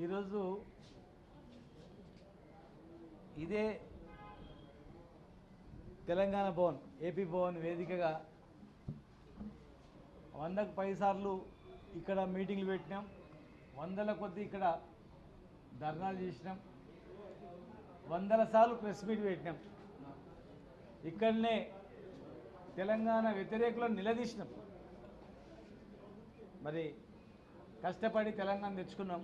ఈరోజు ఇదే తెలంగాణ భవన్ ఏపీ భవన్ వేదికగా 100కు పైసార్లు ఇక్కడ మీటింగ్లు పెట్టినాం, వందల కొద్ది ఇక్కడ ధర్నాలు చేసినాం, వందల సార్లు ప్రెస్ మీట్ పెట్టినాం. ఇక్కడనే తెలంగాణ వ్యతిరేకులను నిలదీసినాం. మరి కష్టపడి తెలంగాణ తెచ్చుకున్నాం.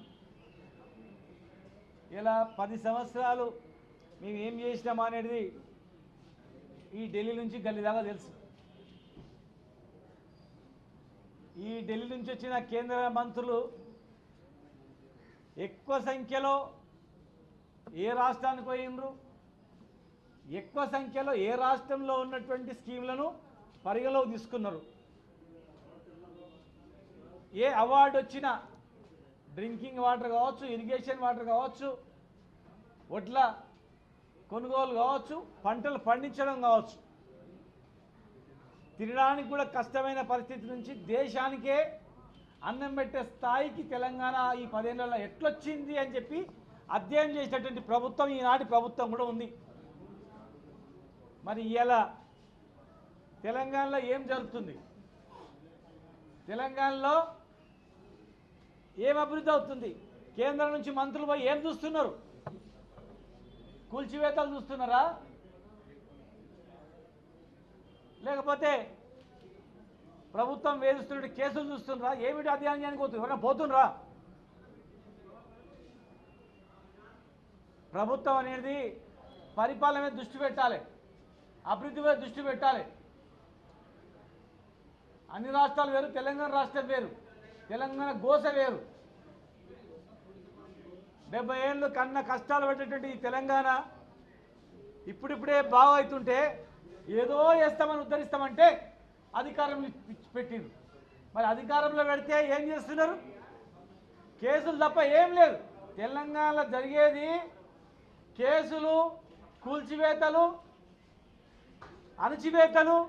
ఇలా 10 సంవత్సరాలు మేము ఏం చేసినామా అనేది ఈ ఢిల్లీ నుంచి గల్లీ దాకా తెలుసు. ఈ ఢిల్లీ నుంచి వచ్చిన కేంద్ర మంత్రులు ఎక్కువ సంఖ్యలో ఏ రాష్ట్రానికి పోయినరు, ఎక్కువ సంఖ్యలో ఏ రాష్ట్రంలో ఉన్నటువంటి స్కీమ్లను పరిగణలోకి తీసుకున్నారు. ఏ అవార్డు వచ్చినా డ్రింకింగ్ వాటర్ కావచ్చు, ఇరిగేషన్ వాటర్ కావచ్చు, వడ్ల కొనుగోలు కావచ్చు, పంటలు పండించడం కావచ్చు, తినడానికి కూడా కష్టమైన పరిస్థితి నుంచి దేశానికే అన్నం పెట్టే స్థాయికి తెలంగాణ ఈ 10 ఏళ్లలో ఎట్లొచ్చింది అని చెప్పి అధ్యయనం చేసినటువంటి ప్రభుత్వం ఈనాటి ప్రభుత్వం కూడా ఉంది. మరి ఇలా తెలంగాణలో ఏం జరుగుతుంది, తెలంగాణలో ఏం అభివృద్ధి అవుతుంది, కేంద్రం నుంచి మంత్రులు పోయి ఏం చూస్తున్నారు, కూల్చివేతలు చూస్తున్నారా, లేకపోతే ప్రభుత్వం వేధిస్తున్న కేసులు చూస్తున్నారా, ఏమిటి అధ్యయనానికి పోతుంది, ఎవరైనా పోతుండ్రా? ప్రభుత్వం అనేది పరిపాలన మీద దృష్టి పెట్టాలి, అభివృద్ధి మీద దృష్టి పెట్టాలి. అన్ని రాష్ట్రాలు వేరు, తెలంగాణ రాష్ట్రం వేరు, తెలంగాణ గోస వేరు. 70 ఏళ్ళు కన్నా కష్టాలు పడేటువంటి ఈ తెలంగాణ ఇప్పుడిప్పుడే బాగా అవుతుంటే ఏదో చేస్తామని ఉద్ధరిస్తామంటే అధికారంలో పెట్టింది. మరి అధికారంలో పెడితే ఏం చేస్తున్నారు? కేసులు తప్ప ఏం లేదు. తెలంగాణలో జరిగేది కేసులు, కూల్చివేతలు, అణచివేతలు,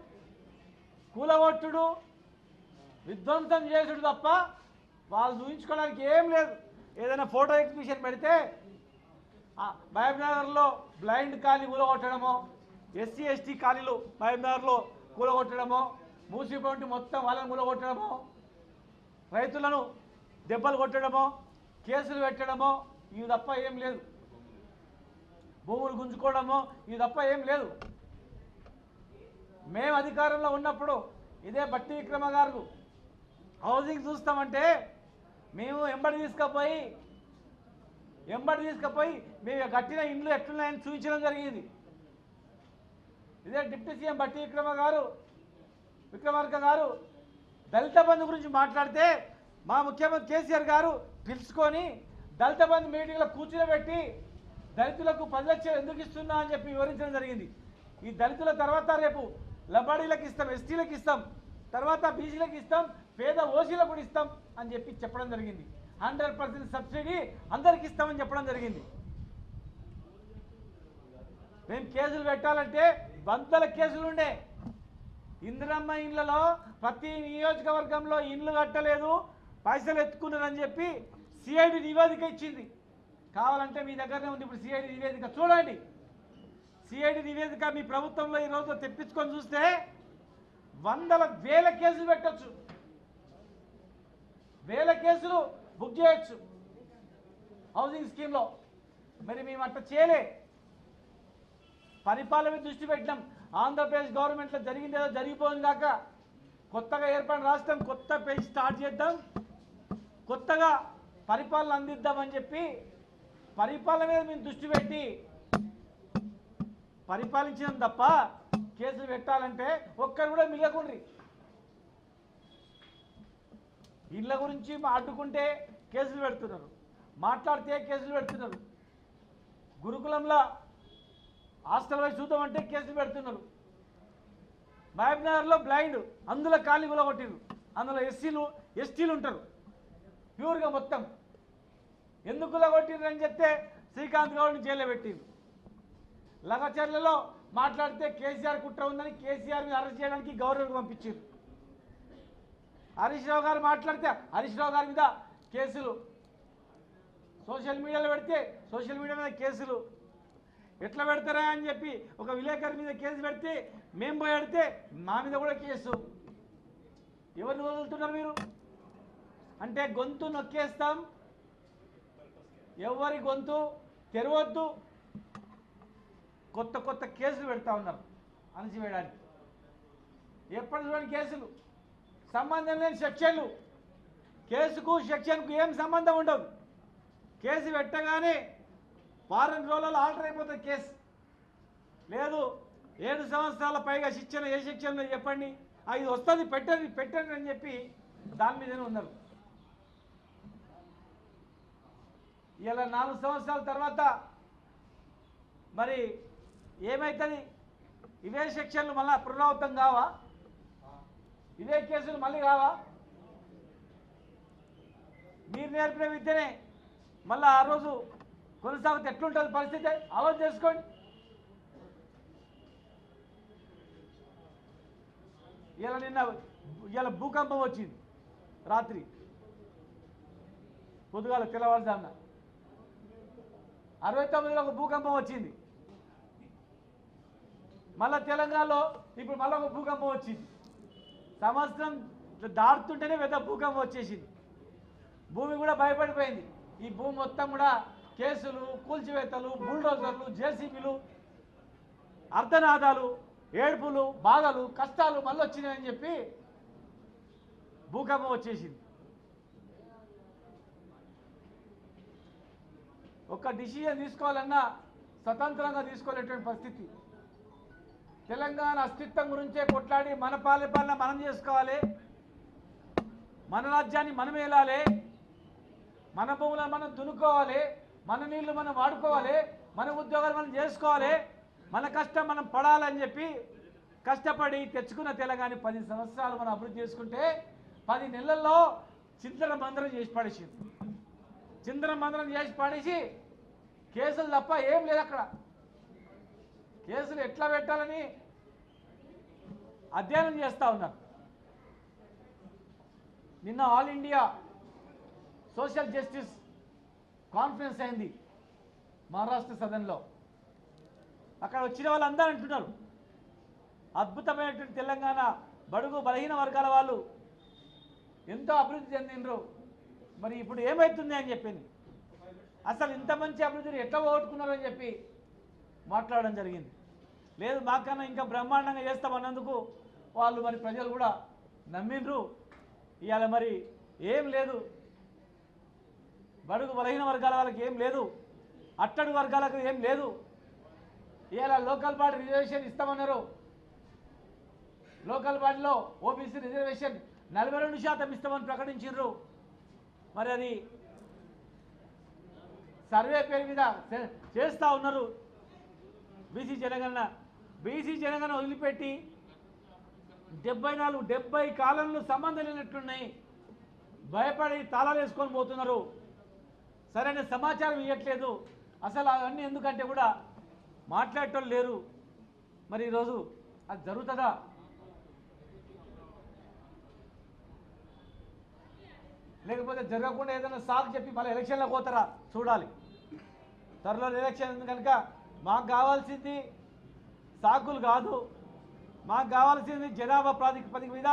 కూలగొట్టుడు, విధ్వంసం చేసుడు తప్ప వాళ్ళు చూపించుకోవడానికి ఏం లేదు. ఏదైనా ఫోటో ఎగ్జిబిషన్ పెడితే మహబూబ్నగర్లో బ్లైండ్ ఖాళీ కూలగొట్టడమో, ఎస్సీ ఎస్టీ ఖాళీలు మహబూబ్నగర్లో కూలగొట్టడమో, మూసిపోయి మొత్తం వాళ్ళని కూలగొట్టడమో, రైతులను దెబ్బలు కొట్టడమో, కేసులు పెట్టడమో, ఇవి తప్ప ఏం లేదు. భూములు గుంజుకోవడమో, ఇవి తప్ప ఏం లేదు. మేము అధికారంలో ఉన్నప్పుడు ఇదే బట్టి విక్రమ గారు హౌసింగ్ చూస్తామంటే మేము ఎంబడి తీసుకుపోయి మేము కట్టిన ఇండ్లు ఎట్లున్నాయని చూపించడం జరిగింది. ఇదే డిప్యూటీ సీఎం బట్టి విక్రమార్క గారు దళిత బంధు గురించి మాట్లాడితే మా ముఖ్యమంత్రి కేసీఆర్ గారు పిలుచుకొని దళిత బంధు మీటింగ్లో కూర్చోబెట్టి దళితులకు 10 లక్షలు ఎందుకు ఇస్తున్నా అని చెప్పి వివరించడం జరిగింది. ఈ దళితుల తర్వాత రేపు లబాడీలకు ఇస్తాం, ఎస్టీలకు ఇస్తాం, తర్వాత బీసీలకు ఇస్తాం, పేద ఓసీలకు కూడా ఇస్తాం అని చెప్పి చెప్పడం జరిగింది. 100% సబ్సిడీ అందరికి ఇస్తామని చెప్పడం జరిగింది. మేము కేసులు పెట్టాలంటే వందల కేసులు ఉండే. ఇందిరమ్మ ఇండ్లలో ప్రతి నియోజకవర్గంలో ఇండ్లు కట్టలేదు, పైసలు ఎత్తుకున్నారని చెప్పి సిఐడి నివేదిక ఇచ్చింది. కావాలంటే మీ దగ్గరనే ఉంది ఇప్పుడు సిఐడి నివేదిక, చూడండి. సిఐడి నివేదిక మీ ప్రభుత్వంలో ఈరోజు తెప్పించుకొని చూస్తే వందల వేల కేసులు పెట్టచ్చు, వేల కేసులు బుక్ చేయొచ్చు హౌసింగ్ స్కీమ్లో. మరి మేము అట్లా చేయలే, పరిపాలన మీద దృష్టి పెట్టినాం. ఆంధ్రప్రదేశ్ గవర్నమెంట్లో జరిగింది ఏదో జరిగిపోయింది కాక కొత్తగా ఏర్పడిన రాష్ట్రం కొత్త పేజ్ స్టార్ట్ చేద్దాం, కొత్తగా పరిపాలన అందిద్దామని చెప్పి పరిపాలన మీద మేము దృష్టి పెట్టి పరిపాలించడం తప్ప కేసులు పెట్టాలంటే ఒక్కరు కూడా మిగలకుండ్రి. ఇళ్ళ గురించి అడ్డుకుంటే కేసులు పెడుతున్నారు, మాట్లాడితే కేసులు పెడుతున్నారు, గురుకులంలో హాస్టల్ వైపు చూద్దామంటే కేసులు పెడుతున్నారు. మహబూబ్నగర్లో బ్లైండ్ అందులో ఖాళీ కూలగొట్టిరు, అందులో ఎస్టీలు ఉంటారు ప్యూర్గా మొత్తం. ఎందుకు కూలగొట్టిరు అని చెప్తే శ్రీకాంత్ గౌడ్ని జైల్లో పెట్టిరు. లగచర్లలో మాట్లాడితే కేసీఆర్ కుట్ర ఉందని కేసీఆర్ని అరెస్ట్ చేయడానికి గవర్నర్కి పంపించారు. హరీష్ రావు గారు మాట్లాడితే హరీష్ రావు గారి మీద కేసులు సోషల్ మీడియాలో పెడితే సోషల్ మీడియా మీద కేసులు ఎట్లా పెడతారా అని చెప్పి ఒక విలేకరి మీద కేసు పెడితే మేము పోయి పెడితే మా మీద కూడా కేసు. ఎవరిని వదులుతున్నారు మీరు? అంటే గొంతు నొక్కేస్తాం, ఎవరి గొంతు తెరవద్దు, కొత్త కొత్త కేసులు పెడతా ఉన్నారు అణచివేయడానికి. ఎప్పటి చూడండి కేసులు, సంబంధం లేని సెక్షన్లు. కేసుకు సెక్షన్కు ఏం సంబంధం ఉండదు. కేసు పెట్టగానే వారం రోజులలో ఆల్టర్ అయిపోతుంది కేసు. లేదు 7 సంవత్సరాల పైగా శిక్షణ ఏ శిక్షణలో చెప్పండి, ఇది వస్తుంది పెట్టండి అని చెప్పి దాని మీదనే ఉన్నారు. ఇలా 4 సంవత్సరాల తర్వాత మరి ఏమవుతుంది? ఇవే సెక్షన్లు మళ్ళీ పునరావృతం కావా? ఇవే కేసులు మళ్ళీ కావా? మీరు నేర్పిన విద్యనే మళ్ళీ ఆ రోజు కొనసాగితే ఎట్లుంటుంది పరిస్థితి ఆలోచన చేసుకోండి. ఇలా భూకంపం వచ్చింది రాత్రి పొద్దుగాల తెల్లవారుజామున 69లో ఒక భూకంపం వచ్చింది. మళ్ళీ తెలంగాణలో ఇప్పుడు మళ్ళీ ఒక భూకంపం వచ్చింది. సంవత్సరం దాటుతుంటేనే పెద్ద భూకంపం వచ్చేసింది. భూమి కూడా భయపడిపోయింది. ఈ భూమి మొత్తం కూడా కేసులు, కూల్చివేతలు, బుల్డోజర్లు, జేసీబీలు, అర్ధనాదాలు, ఏడుపులు, బాధలు, కష్టాలు మళ్ళీ వచ్చినాయని చెప్పి భూకంపం వచ్చేసింది. ఒక డిసిజన్ తీసుకోవాలన్నా స్వతంత్రంగా తీసుకోలేటువంటి పరిస్థితి. తెలంగాణ అస్తిత్వం గురించే కొట్లాడి మన పాలన మనం చేసుకోవాలి, మన రాజ్యాన్ని మనం ఏలాలి, మన భూములను మనం దున్నుకోవాలి, మన నీళ్లు మనం వాడుకోవాలి, మన ఉద్యోగాలు మనం చేసుకోవాలి, మన కష్టం మనం పడాలని చెప్పి కష్టపడి తెచ్చుకున్న తెలంగాణ 10 సంవత్సరాలు మనం అభివృద్ధి చేసుకుంటే 10 నెలల్లో చింతన మందరం చేసి పడేసింది. చింతన మందరం చేసి పడేసి కేసులు తప్ప ఏం లేదు అక్కడ. కేసులు ఎట్లా పెట్టాలని అధ్యయనం చేస్తూ ఉన్నారు. నిన్న all India social justice conference అయింది మహారాష్ట్ర సదన్లో. అక్కడ వచ్చిన వాళ్ళందరూ అంటున్నారు అద్భుతమైనటువంటి తెలంగాణ బడుగు బలహీన వర్గాల వాళ్ళు ఎంతో అభివృద్ధి చెందినరు, మరి ఇప్పుడు ఏమవుతుంది అని చెప్పింది. అసలు ఇంత మంచి అభివృద్ధిని ఎట్లా పోగొట్టుకున్నారు అని చెప్పి మాట్లాడడం జరిగింది. లేదు మాకన్నా ఇంకా బ్రహ్మాండంగా చేస్తామన్నందుకు వాళ్ళు మరి ప్రజలు కూడా నమ్మిండ్రు. ఇవాళ మరి ఏం లేదు, బడుగు బలహీన వర్గాల వాళ్ళకి ఏం లేదు, అట్టడుగు వర్గాలకు ఏం లేదు. ఇవాళ లోకల్ బాడీ రిజర్వేషన్ ఇస్తామన్నారు. లోకల్ బాడీలో ఓబీసీ రిజర్వేషన్ 42% ఇస్తామని ప్రకటించారు. మరి అది సర్వే పేరు మీద చేస్తూ ఉన్నారు. బీసీ జనగణన వదిలిపెట్టి 74-70 కాలంలో సంబంధం లేనట్లున్నాయి. భయపడి తాళాలు వేసుకొని పోతున్నారు. సరైన సమాచారం ఇవ్వట్లేదు. అసలు అవన్నీ ఎందుకంటే కూడా మాట్లాడటం లేరు. మరి ఈరోజు అది జరుగుతుందా? లేకపోతే జరగకుండా ఏదైనా సాకు చెప్పి మళ్ళీ ఎలక్షన్లకు పోతారా చూడాలి. త్వరలో ఎలక్షన్ ఉంది కనుక మాకు కావాల్సింది సాకులు కాదు, మాకు కావాల్సింది జనాభా ప్రాతిపదిక మీద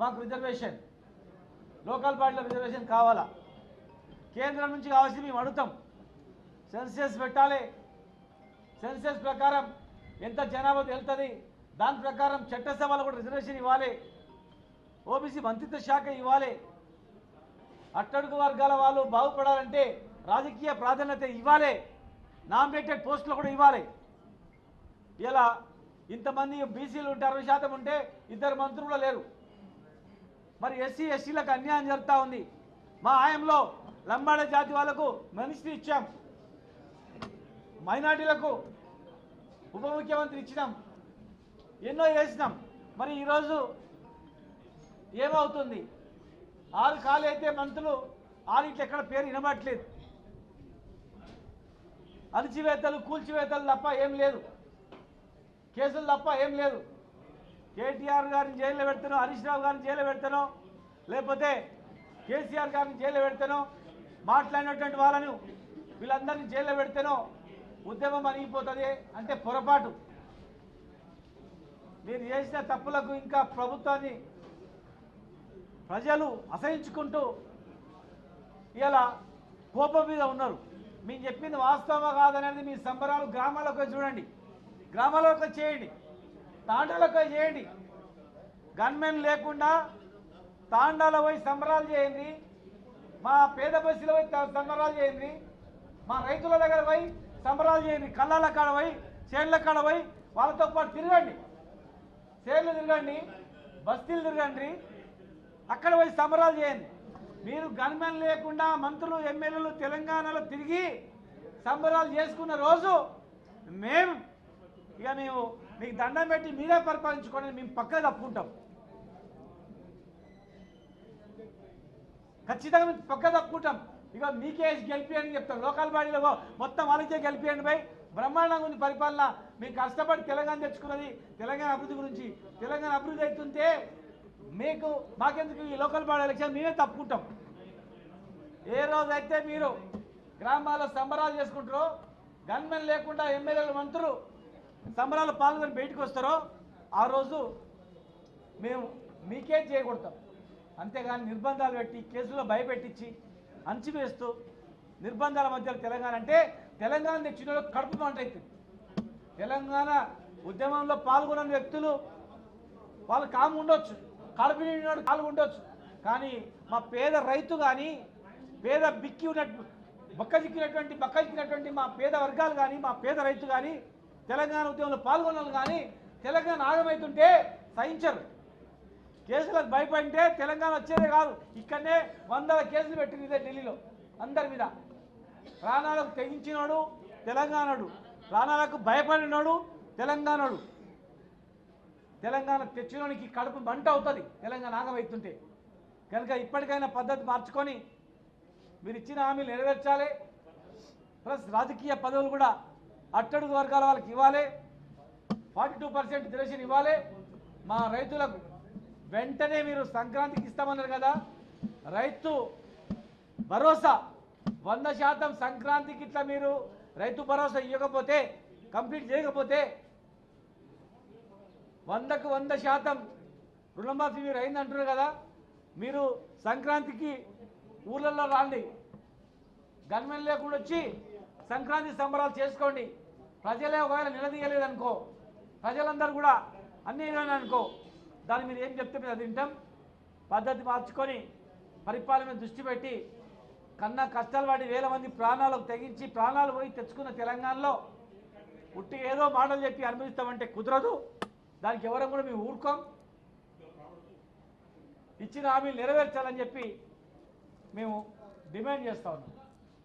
మాకు రిజర్వేషన్, లోకల్ బాడీలో రిజర్వేషన్ కావాలా. కేంద్రం నుంచి కావాల్సింది మేము అడుగుతాం. సెన్సెస్ పెట్టాలి, సెన్సెస్ ప్రకారం ఎంత జనాభా వెళ్తుంది, దాని ప్రకారం చట్టసభలో కూడా రిజర్వేషన్ ఇవ్వాలి, ఓబీసీ మంత్రిత్వ శాఖ ఇవ్వాలి. అట్టడుగు వర్గాల వాళ్ళు బాగుపడాలంటే రాజకీయ ప్రాధాన్యత ఇవ్వాలి, నామినేటెడ్ పోస్టులు కూడా ఇవ్వాలి. ఇలా ఇంతమంది బీసీలు ఉంటే 60% ఉంటే 2 మంత్రులు లేరు. మరి ఎస్సీ ఎస్టీలకు అన్యాయం జరుగుతూ ఉంది. మా ఆయంలో లంబాడ జాతి వాళ్ళకు మినిస్ట్రీ ఇచ్చాం, మైనార్టీలకు ఉప ముఖ్యమంత్రి ఇచ్చినాం, ఎన్నో చేసినాం. మరి ఈరోజు ఏమవుతుంది? 6 ఖాళీ అయితే మంత్రులు 6 ఎక్కడ పేరు వినబట్లేదు. అణచివేతలు, కూల్చివేతలు తప్ప ఏం లేదు, కేసులు తప్ప ఏం లేదు. కేటీఆర్ గారిని జైల్లో పెడతానో, హరీష్ రావు గారిని జైల్లో పెడతానో, లేకపోతే కేసీఆర్ గారిని జైల్లో పెడతానో, మాట్లాడినటువంటి వాళ్ళను వీళ్ళందరినీ జైల్లో పెడితేనో ఉద్యమం అణిగిపోతుంది అంటే పొరపాటు. మీరు చేసిన తప్పులకు ఇంకా ప్రభుత్వాన్ని ప్రజలు అసహించుకుంటూ ఇలా కోపం మీద ఉన్నారు. మేము చెప్పింది వాస్తవమా కాదనేది మీ సంబరాలు గ్రామాలకు చూడండి, గ్రామాలకు చేయండి, తాండాలకు చేయండి. గన్మెన్ లేకుండా తాండాలో పోయి సంబరాలు చేయండి, మా పేద బస్సులో పోయి సంబరాలు చేయండి, మా రైతుల దగ్గర పోయి సంబరాలు చేయండి, కళ్ళాల కాడ పోయి చేన్ల కాడ పోయి వాళ్ళతో పాటు తిరగండి, చేన్లు తిరగండి, బస్తీలు తిరగండి, అక్కడ పోయి సంబరాలు చేయండి. మీరు గన్మెన్ లేకుండా మంత్రులు ఎమ్మెల్యేలు తెలంగాణలో తిరిగి సంబరాలు చేసుకున్న రోజు మేము మీకు దండం పెట్టి మీరే పరిపాలించుకోండి, మేము పక్కన తప్పుకుంటాం. ఖచ్చితంగా మేము పక్క తప్పుకుంటాం. ఇక మీకే గెలిపియండి చెప్తాం. లోకల్ బాడీలో మొత్తం వాళ్ళకే గెలిపియండి పోయి. బ్రహ్మాండంగా ఉంది పరిపాలన. మేము కష్టపడి తెలంగాణ తెచ్చుకున్నది తెలంగాణ అభివృద్ధి గురించి. తెలంగాణ అభివృద్ధి అవుతుంటే మాకెందుకు ఈ లోకల్ బాడీ ఎలక్షన్ మేమే తప్పుకుంటాం. ఏ రోజైతే మీరు గ్రామాల్లో సంబరాలు చేసుకుంటారో, గన్మెన్ లేకుండా ఎమ్మెల్యేలు మంత్రులు సంబరాలు పాల్గొని బయటకు వస్తారో ఆ రోజు మేము మీకే చేయకూడతాం. అంతేగాని నిర్బంధాలు పెట్టి కేసులో భయపెట్టించి అంచివేస్తూ నిర్బంధాల మధ్యలో తెలంగాణ అంటే తెలంగాణ తెచ్చిన కడుపు మంట అవుతుంది. తెలంగాణ ఉద్యమంలో పాల్గొన్న వ్యక్తులు వాళ్ళు కాము ఉండొచ్చు, కడుపు నిండినోడు కాలు ఉండొచ్చు, కానీ మా పేద రైతు కానీ పేద బక్కజిక్కినటువంటి మా పేద వర్గాలు కానీ మా పేద రైతు కానీ తెలంగాణ ఉద్యమంలో పాల్గొన్న కానీ తెలంగాణ ఆగమవుతుంటే సహించరు. కేసులకు భయపడితే తెలంగాణ వచ్చేదే కాదు. ఇక్కడనే 100 కేసులు పెట్టింది ఇదే ఢిల్లీలో అందరి మీద. ప్రాణాలకు తెగించినోడు తెలంగాణడు, ప్రాణాలకు భయపడినోడు తెలంగాణడు. తెలంగాణ తెచ్చినోనికి కడుపు మంట అవుతుంది తెలంగాణ ఆగమవుతుంటే. కనుక ఇప్పటికైనా పద్ధతి మార్చుకొని మీరు ఇచ్చిన హామీలు నెరవేర్చాలి. ప్లస్ రాజకీయ పదవులు కూడా అట్టడుగు వర్గాల వాళ్ళకి ఇవ్వాలి. 42% రిజర్వేషన్ ఇవ్వాలి. మా రైతులకు వెంటనే మీరు సంక్రాంతికి ఇస్తామన్నారు కదా, రైతు భరోసా 100% సంక్రాంతికి ఇట్లా మీరు రైతు భరోసా ఇవ్వకపోతే, కంప్లీట్ చేయకపోతే 100కు 100% రుణమాఫీ మీరు అయిందంటున్నారు కదా, మీరు సంక్రాంతికి ఊళ్ళల్లో రాండి, గన్మెన్ లేకుండా వచ్చి సంక్రాంతి సంబరాలు చేసుకోండి. ప్రజలే ఒకవేళ నిలదీయలేదనుకో, ప్రజలందరూ కూడా అన్నీ అనుకో, దాన్ని మీరు ఏం చెప్తే మేము అది వింటాం. పద్ధతి మార్చుకొని పరిపాలన దృష్టి పెట్టి కన్నా కష్టాలు పడి వేల మంది ప్రాణాలకు తెగించి ప్రాణాలు పోయి తెచ్చుకున్న తెలంగాణలో ఉట్టి ఏదో మాటలు చెప్పి అనుభవిస్తామంటే కుదరదు. దానికి ఎవరం కూడా మేము ఊరుకోం. ఇచ్చిన హామీలు నెరవేర్చాలని చెప్పి మేము డిమాండ్ చేస్తా ఉన్నాం.